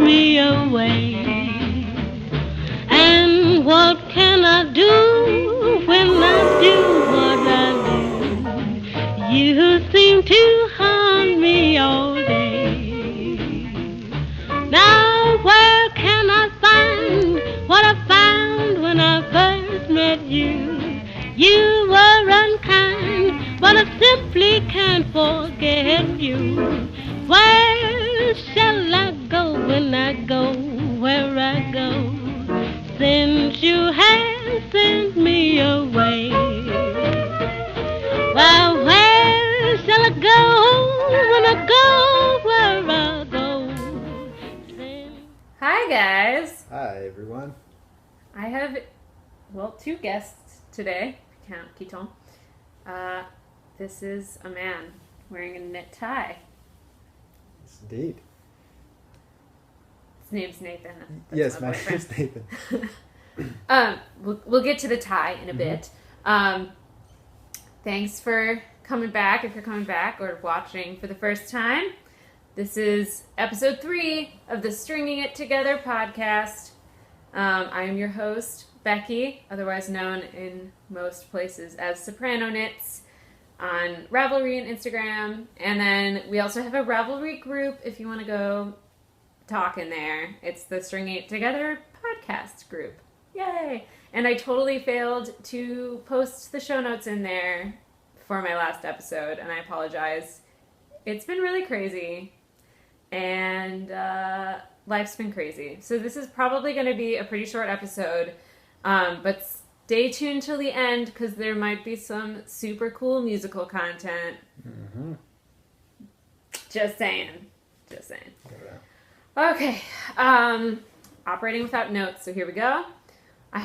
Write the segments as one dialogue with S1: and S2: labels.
S1: me away. And what can I do when I do what I do? You seem to haunt me all day. Now where can I find what I found when I first met you? You were unkind, but I simply can't forget you. Where shall I go when I go where I go? Since you have sent me away. Well, where shall I go when I go where I go?
S2: Hi, guys.
S3: Hi, everyone.
S2: I have, two guests today. Count Keaton. This is a man wearing a knit tie.
S3: Yes, indeed.
S2: His name's Nathan. That's
S3: yes,
S2: my
S3: my name's Nathan.
S2: We'll get to the tie in a bit. Thanks for coming back, if you're coming back or watching for the first time. This is episode 3 of the Stringing It Together podcast. I am your host, Becky, otherwise known in most places as Sopranoknits, on Ravelry and Instagram. And then we also have a Ravelry group if you want to go talk in there. It's the Stringing It Together podcast group. Yay! And I totally failed to post the show notes in there for my last episode, and I apologize. It's been really crazy, and life's been crazy. So this is probably going to be a pretty short episode, but stay tuned till the end because there might be some super cool musical content.
S3: Mm-hmm.
S2: Just saying. Okay. Operating without notes, so here we go. I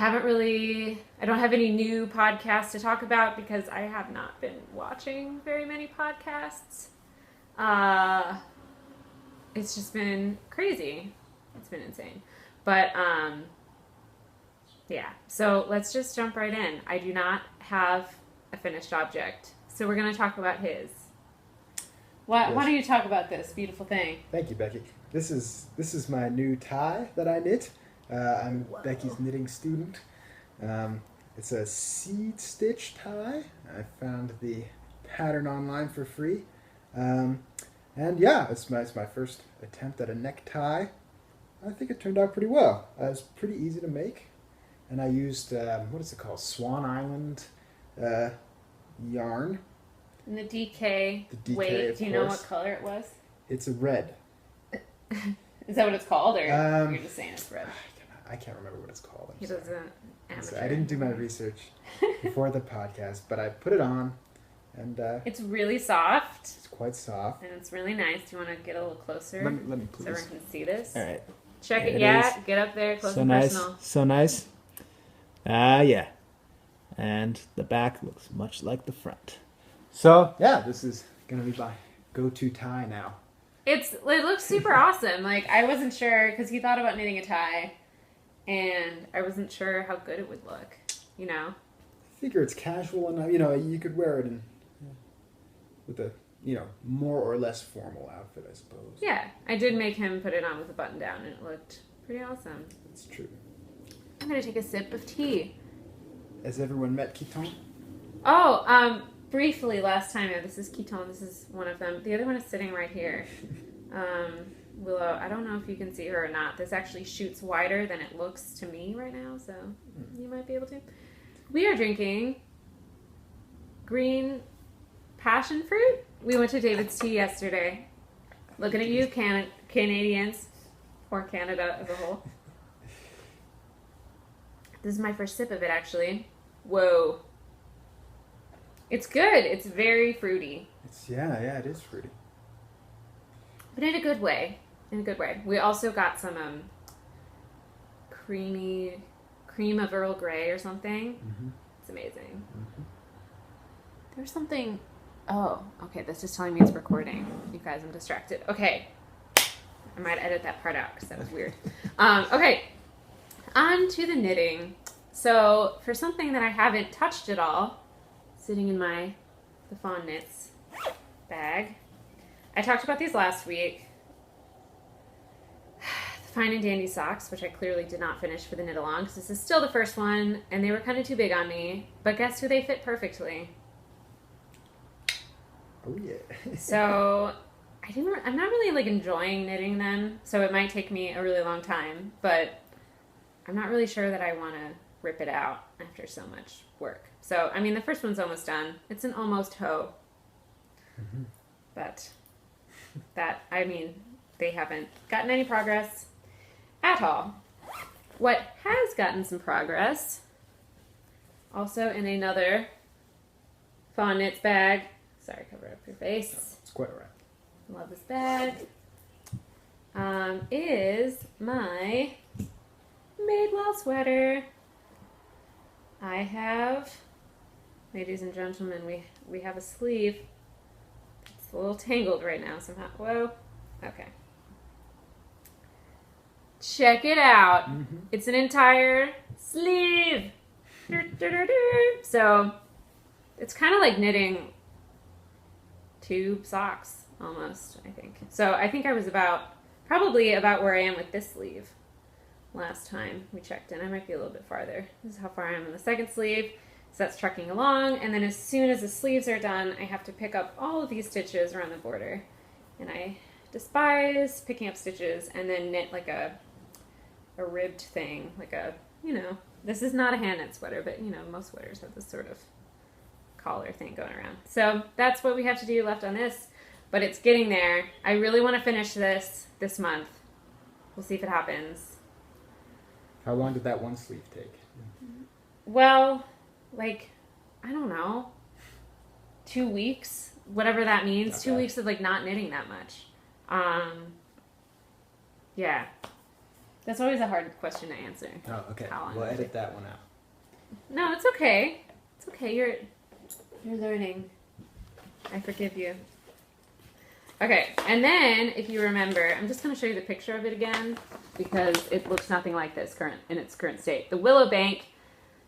S2: don't have any new podcasts to talk about because I have not been watching very many podcasts. It's just been crazy. It's been insane. But, yeah. So let's just jump right in. I do not have a finished object. So we're going to talk about his. Why don't you talk about this beautiful thing?
S3: Thank you, Becky. This is my new tie that I knit. I'm Becky's knitting student. It's a seed stitch tie. I found the pattern online for free. And yeah, it's my first attempt at a necktie. I think it turned out pretty well. It's pretty easy to make. And I used, what is it called? Swan Island yarn.
S2: And the DK,
S3: weight,
S2: do you know what color it was?
S3: It's a red.
S2: Is that what it's called, or you're just saying it's red?
S3: I can't remember what it's called.
S2: He doesn't. Amateur.
S3: I didn't do my research before the podcast, but I put it on, and
S2: it's really soft.
S3: It's quite soft,
S2: and it's really nice. Do you want to get a little closer?
S3: Let me please.
S2: So everyone can see this.
S3: All right.
S2: Check it. Yeah, get up there, close and personal.
S4: So nice. Yeah. And the back looks much like the front.
S3: So yeah, this is gonna be my go-to tie now.
S2: It looks super awesome. Like, I wasn't sure, because he thought about knitting a tie, and I wasn't sure how good it would look, you know?
S3: I figure it's casual enough, you could wear it with a, more or less formal outfit, I suppose.
S2: Yeah, I did make him put it on with a button down, and it looked pretty awesome.
S3: That's true.
S2: I'm going to take a sip of tea.
S3: Has everyone met Keaton?
S2: Oh, briefly last time. Yeah, this is Keaton. This is one of them. The other one is sitting right here. Willow, I don't know if you can see her or not. This actually shoots wider than it looks to me right now, so you might be able to. We are drinking green passion fruit. We went to David's Tea yesterday. Looking at you, Canadians, or Canada as a whole. This is my first sip of it, actually. Whoa. It's good. It's very fruity.
S3: Yeah, it is fruity.
S2: But in a good way. We also got some cream of Earl Grey or something. Mm-hmm. It's amazing. Mm-hmm. There's something... Oh, okay. That's just telling me it's recording. You guys, I'm distracted. Okay. I might edit that part out because that was weird. Okay. On to the knitting. So, for something that I haven't touched at all, sitting in the Fawn Knits bag. I talked about these last week. The Fine and Dandy socks, which I clearly did not finish for the knit along because this is still the first one, and they were kind of too big on me. But guess who they fit perfectly?
S3: Oh yeah.
S2: So I'm not really like enjoying knitting them, so it might take me a really long time, but I'm not really sure that I want to rip it out after so much work. So, I mean, the first one's almost done. It's an almost hoe.
S3: Mm-hmm.
S2: But they haven't gotten any progress at all. What has gotten some progress, also in another Fawn Knits bag. Sorry, cover up your face.
S3: It's quite all right.
S2: Love this bag. Is my Madewell sweater. I have, ladies and gentlemen, we have a sleeve. It's a little tangled right now somehow. Whoa. Okay. Check it out.
S3: Mm-hmm.
S2: It's an entire sleeve. So it's kind of like knitting two socks almost, I think. So I think I was probably about where I am with this sleeve last time we checked in. I might be a little bit farther. This is how far I am in the second sleeve. So that's trucking along. And then as soon as the sleeves are done, I have to pick up all of these stitches around the border. And I despise picking up stitches and then knit like a ribbed thing, like this is not a hand knit sweater, but most sweaters have this sort of collar thing going around. So that's what we have to do left on this, but it's getting there. I really want to finish this month. We'll see if it happens.
S3: How long did that one sleeve take?
S2: Well, like, I don't know, 2 weeks, whatever that means.
S3: Not
S2: 2
S3: bad.
S2: weeks of like not knitting that much. Yeah. That's always a hard question to answer.
S3: Oh, okay.
S2: How long
S3: We'll
S2: did it
S3: edit
S2: take?
S3: that one out.
S2: No, it's okay. It's okay. You're learning. I forgive you. Okay, and then if you remember, I'm just going to show you the picture of it again because it looks nothing like this in its current state. The Willow Bank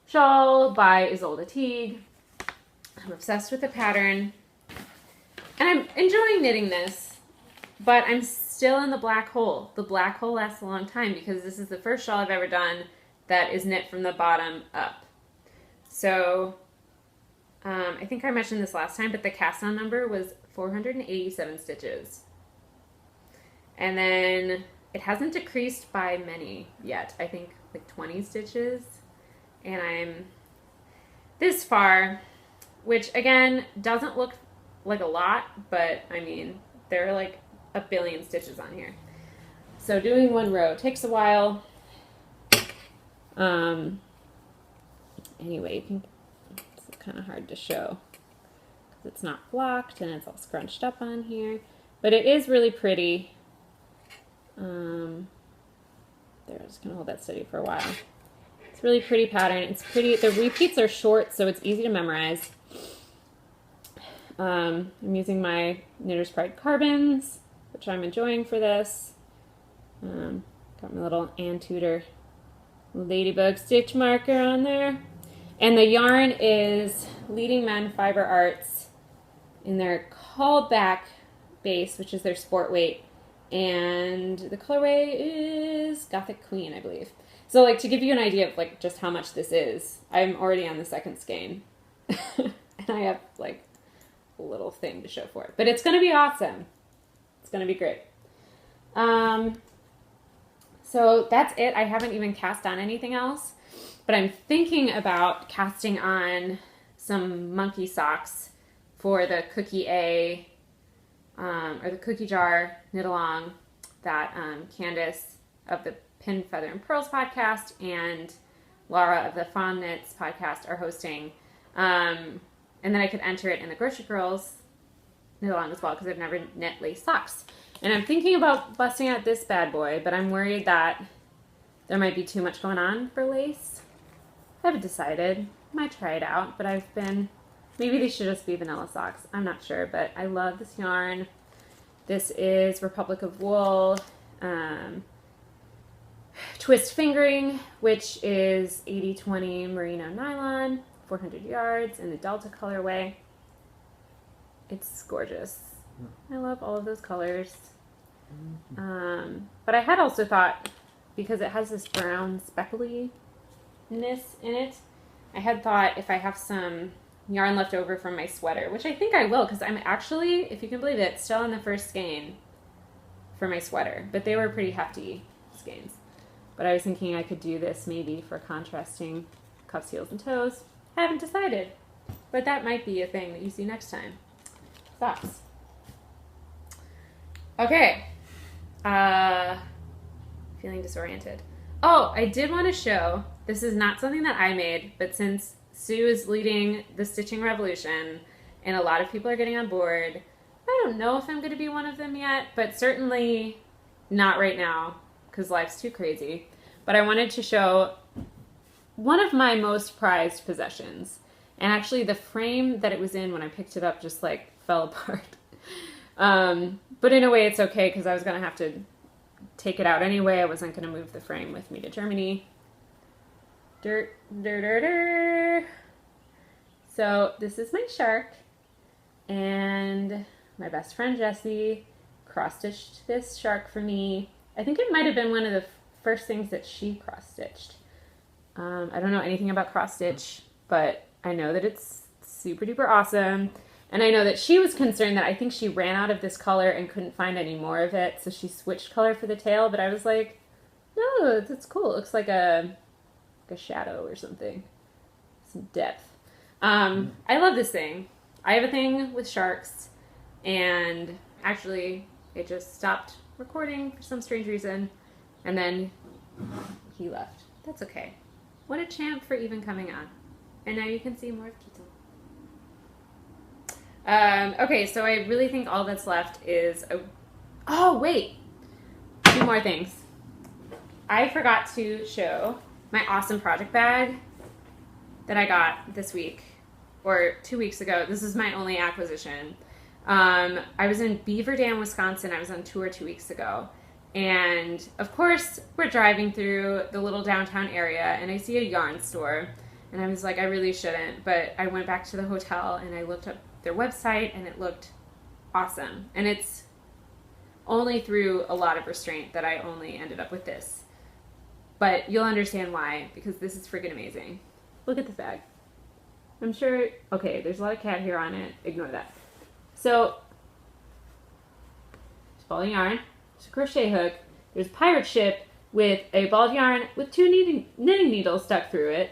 S2: shawl by Isolde Teague. I'm obsessed with the pattern, and I'm enjoying knitting this, but I'm still in the black hole. The black hole lasts a long time because this is the first shawl I've ever done that is knit from the bottom up. So I think I mentioned this last time, but the cast on number was 487 stitches. And then it hasn't decreased by many yet. I think like 20 stitches. And I'm this far, which again doesn't look like a lot, but I mean, there are like a billion stitches on here. So doing one row takes a while. Anyway, it's kind of hard to show because it's not blocked and it's all scrunched up on here, but it is really pretty. There, I'm just gonna hold that steady for a while. It's a really pretty pattern. It's pretty. The repeats are short, so it's easy to memorize. I'm using my Knitter's Pride carbons, which I'm enjoying for this. Got my little Ann Tudor ladybug stitch marker on there. And the yarn is Leading Men Fiber Arts in their callback base, which is their sport weight. And the colorway is Gothic Queen, I believe. So like to give you an idea of like just how much this is, I'm already on the second skein. And I have like a little thing to show for it. But it's going to be awesome. It's going to be great. So that's it. I haven't even cast on anything else. But I'm thinking about casting on some monkey socks for the Cookie A, or the Cookie Jar knit along that Candace of the Pin, Feather, and Pearls podcast and Laura of the Fawn Knits podcast are hosting. And then I could enter it in the Grocery Girls knit along as well because I've never knit lace socks. And I'm thinking about busting out this bad boy, but I'm worried that there might be too much going on for lace. I haven't decided. Might try it out, but maybe these should just be vanilla socks. I'm not sure, but I love this yarn. This is Republic of Wool twist fingering, which is 80/20 merino nylon, 400 yards in the Delta colorway. It's gorgeous. I love all of those colors. But I had also thought because it has this brown speckliness in it. I had thought if I have some yarn left over from my sweater, which I think I will, because I'm actually, if you can believe it, still on the first skein for my sweater, but they were pretty hefty skeins. But I was thinking I could do this maybe for contrasting cuffs, heels, and toes. I haven't decided, but that might be a thing that you see next time. Thoughts? Okay. Feeling disoriented. Oh, I did want to show, this is not something that I made, but since Sue is leading the stitching revolution and a lot of people are getting on board, I don't know if I'm going to be one of them yet, but certainly not right now because life's too crazy. But I wanted to show one of my most prized possessions. And actually the frame that it was in when I picked it up just like fell apart. But in a way it's okay because I was going to have to take it out anyway. I wasn't going to move the frame with me to Germany. So this is my shark, and my best friend Jessie cross-stitched this shark for me. I think it might have been one of the first things that she cross-stitched. I don't know anything about cross-stitch, but I know that it's super duper awesome. And I know that she was concerned that I think she ran out of this color and couldn't find any more of it, so she switched color for the tail, but I was like, no, that's cool. It looks like a shadow or something. Some depth. I love this thing. I have a thing with sharks, and actually it just stopped recording for some strange reason, and then he left. That's okay. What a champ for even coming on. And now you can see more of Keaton. Okay, so I really think all that's left is oh, wait! 2 more things. I forgot to show my awesome project bag that I got this week, or 2 weeks ago. This is my only acquisition. I was in Beaver Dam, Wisconsin. I was on tour 2 weeks ago. And, of course, we're driving through the little downtown area, and I see a yarn store. And I was like, I really shouldn't. But I went back to the hotel, and I looked up their website, and it looked awesome. And it's only through a lot of restraint that I only ended up with this. But you'll understand why, because this is freaking amazing. Look at this bag. I'm sure, okay, there's a lot of cat hair on it. Ignore that. So, it's a ball of yarn. There's a crochet hook. There's a pirate ship with a ball of yarn with 2 knitting needles stuck through it.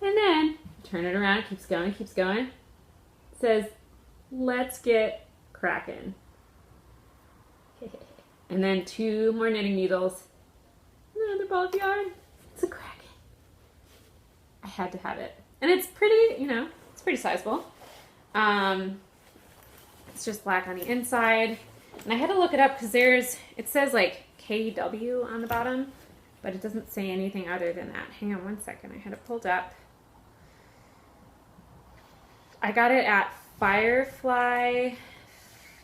S2: And then, turn it around, it keeps going, it keeps going. It says, let's get crackin'. And then 2 more knitting needles. Another ball of yarn. It's a Kraken. I had to have it. And it's pretty, you know, it's pretty sizable. It's just black on the inside. And I had to look it up because it says like KW on the bottom, but it doesn't say anything other than that. Hang on one second. I had it pulled up. I got it at Firefly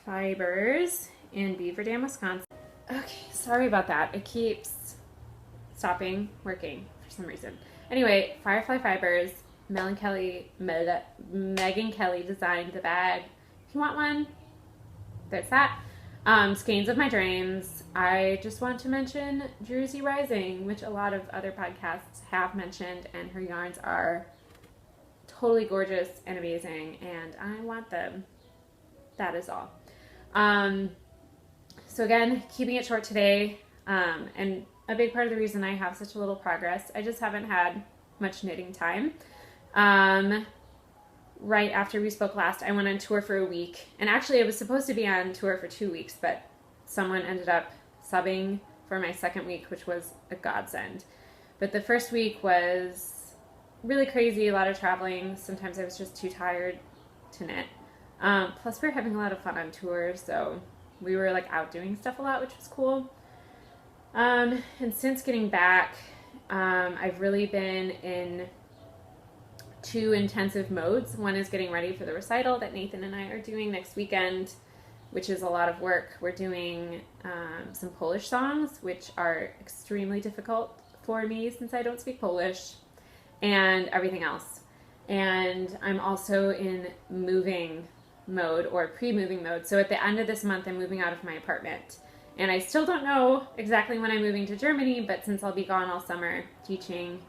S2: Fibers in Beaver Dam, Wisconsin. Okay, sorry about that. It keeps stopping working for some reason. Anyway, Firefly Fibers, Megan Kelly designed the bag. If you want one, there's that. Skeins of My Dreams. I just want to mention Druzy Rising, which a lot of other podcasts have mentioned, and her yarns are totally gorgeous and amazing, and I want them. That is all. So again, keeping it short today, and a big part of the reason I have such a little progress, I just haven't had much knitting time. Right after we spoke last, I went on tour for a week, and actually I was supposed to be on tour for 2 weeks, but someone ended up subbing for my second week, which was a godsend. But the first week was really crazy, a lot of traveling. Sometimes I was just too tired to knit. Plus we were having a lot of fun on tour, so we were like out doing stuff a lot, which was cool. And since getting back, I've really been in 2 intensive modes. One is getting ready for the recital that Nathan and I are doing next weekend, which is a lot of work. We're doing some Polish songs, which are extremely difficult for me since I don't speak Polish, and everything else. And I'm also in moving mode, or pre-moving mode. So at the end of this month, I'm moving out of my apartment. And I still don't know exactly when I'm moving to Germany, but since I'll be gone all summer teaching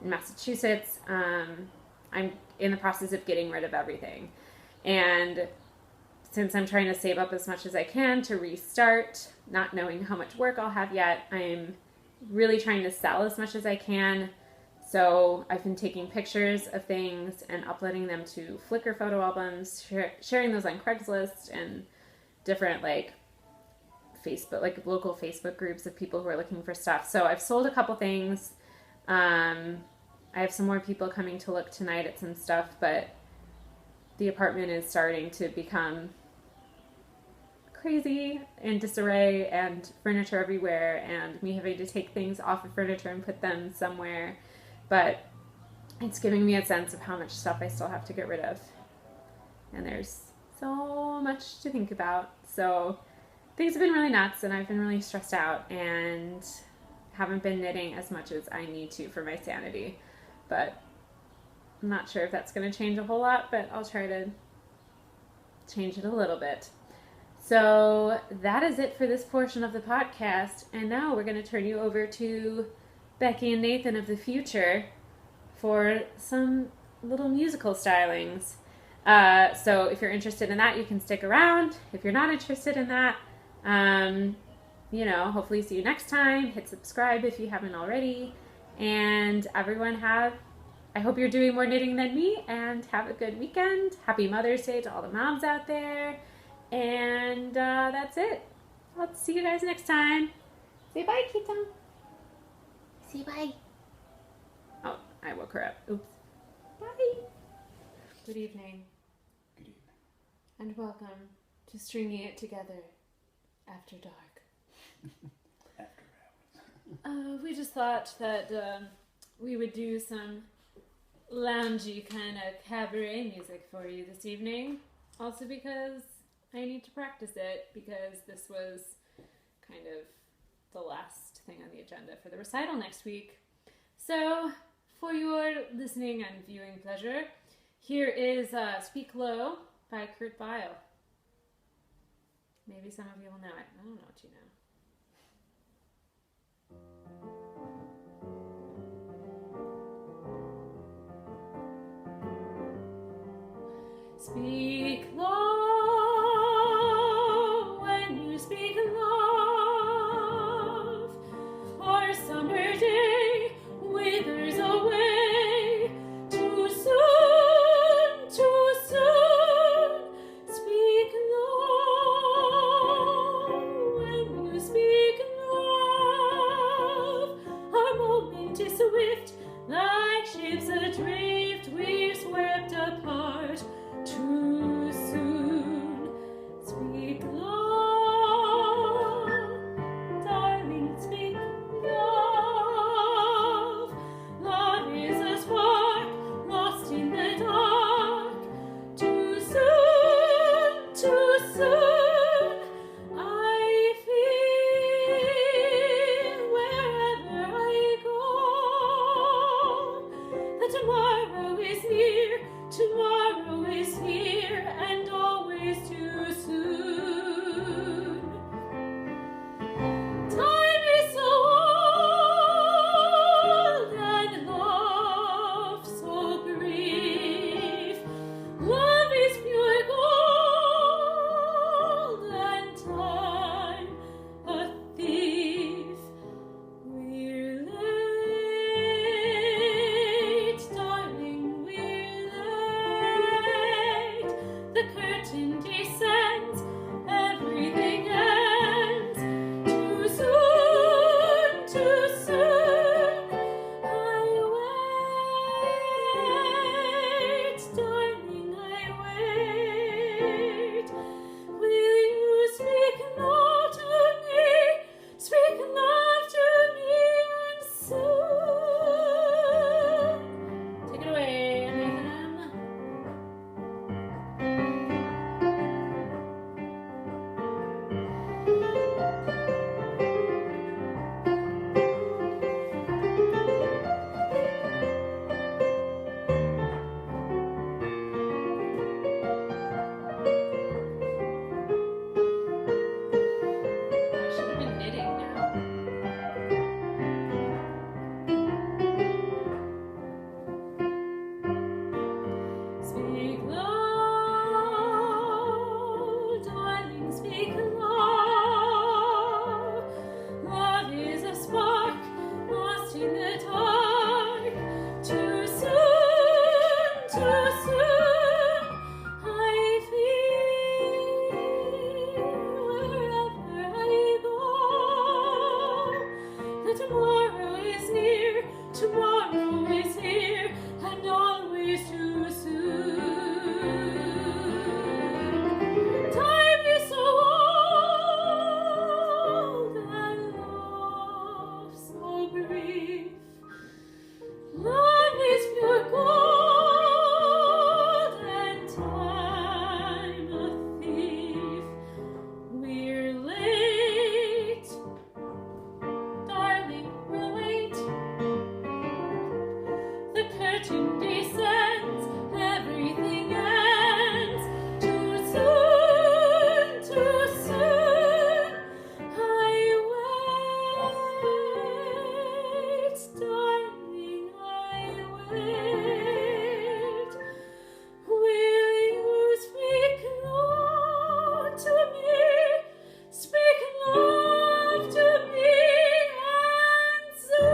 S2: in Massachusetts, I'm in the process of getting rid of everything. And since I'm trying to save up as much as I can to restart, not knowing how much work I'll have yet, I'm really trying to sell as much as I can. So I've been taking pictures of things and uploading them to Flickr photo albums, sharing those on Craigslist and different like Facebook, like local Facebook groups of people who are looking for stuff. So I've sold a couple things. I have some more people coming to look tonight at some stuff, but the apartment is starting to become crazy and disarray and furniture everywhere and me having to take things off of furniture and put them somewhere. But it's giving me a sense of how much stuff I still have to get rid of. And there's so much to think about. So things have been really nuts and I've been really stressed out and haven't been knitting as much as I need to for my sanity. But I'm not sure if that's going to change a whole lot, but I'll try to change it a little bit. So that is it for this portion of the podcast. And now we're going to turn you over to Becky and Nathan of the future for some little musical stylings. So if you're interested in that, you can stick around. If you're not interested in that, hopefully see you next time. Hit subscribe if you haven't already. And everyone I hope you're doing more knitting than me and have a good weekend. Happy Mother's Day to all the moms out there. And that's it. I'll see you guys next time. Say bye, Kita. Say bye. Oh, I woke her up. Oops. Bye. Good evening.
S3: Good evening.
S2: And welcome to Stringing It Together After Dark.
S3: After hours.
S2: We just thought that we would do some loungy kind of cabaret music for you this evening. Also because I need to practice it because this was kind of the last thing on the agenda for the recital next week. So, for your listening and viewing pleasure, here is Speak Low by Kurt Vile. Maybe some of you will know it. I don't know what you know. Speak low when you speak love. Our summer day withers away too soon, too soon. Speak low when you speak love. Our moment is swift, like ships adrift, we're swept apart. Too soon, speak low, darling, speak love. Love is a spark lost in the dark. Too soon, too soon. I feel wherever I go that tomorrow that tomorrow is near, tomorrow is here, and always too soon. Time is so old and love so brief. Love is pure gold and time a thief. We're late, darling, we're late. The curtain descends, everything ends. Too soon, too soon. I wait, darling, I wait. Will you speak love to me? Speak love to me and soon.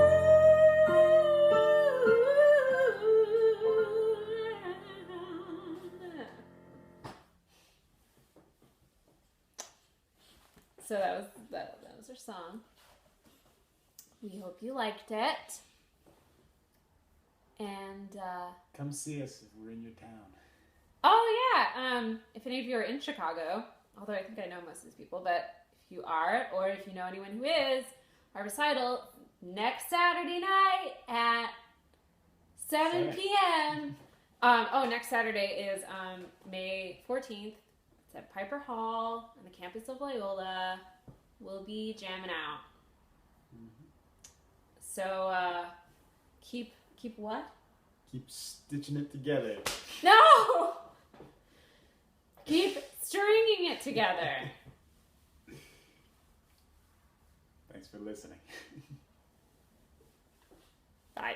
S2: So that was our song. We hope you liked it. And
S5: Come see us if we're in your town.
S2: oh yeah, if any of you are in Chicago, although I think I know most of these people, but if you are, or if you know anyone who is, our recital next Saturday night at 7 p.m. Next Saturday is May 14th. It's at Piper Hall on the campus of Loyola. We'll be jamming out. So keep what?
S5: Keep stitching it together.
S2: No! Keep stringing it together.
S5: Thanks for listening.
S2: Bye.